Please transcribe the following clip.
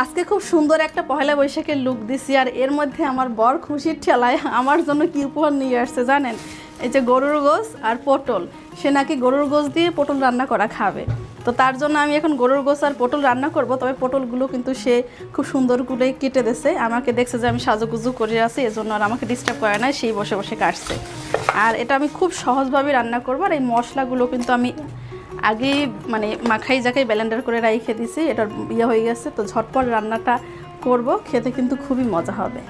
আজকে খুব সুন্দর একটা পহেলা বৈশাখের লুক দিছি, আর এর মধ্যে আমার বর খুশির ঠেলায় আমার জন্য কি উপহার নিয়ে আসছে জানেন? এই যে গরুর গোশ আর পটল। সে নাকি গরুর গোশ দিয়ে পটল রান্না করা খাবে। তো তার জন্য আমি এখন গরুর গোশ আর পটল রান্না করব। তবে পটলগুলো কিন্তু সে খুব সুন্দর করে কেটে দিয়েছে। আমাকে দেখছে যে আমি সাজুগুজু করে আছি, এজন্য আর আমাকে ডিস্টার্ব করে না, সেই বসে বসে কাটছে। আর এটা আমি খুব সহজভাবে রান্না করব। আর এই মশলাগুলো কিন্তু আমি আগে মানে মাখাই জাখাই ব্লেন্ডার করে রেখে দিয়েছি, এটা ইয়ে হয়ে গেছে। তো ঝটপট রান্নাটা করব, খেতে কিন্তু খুবই মজা হবে।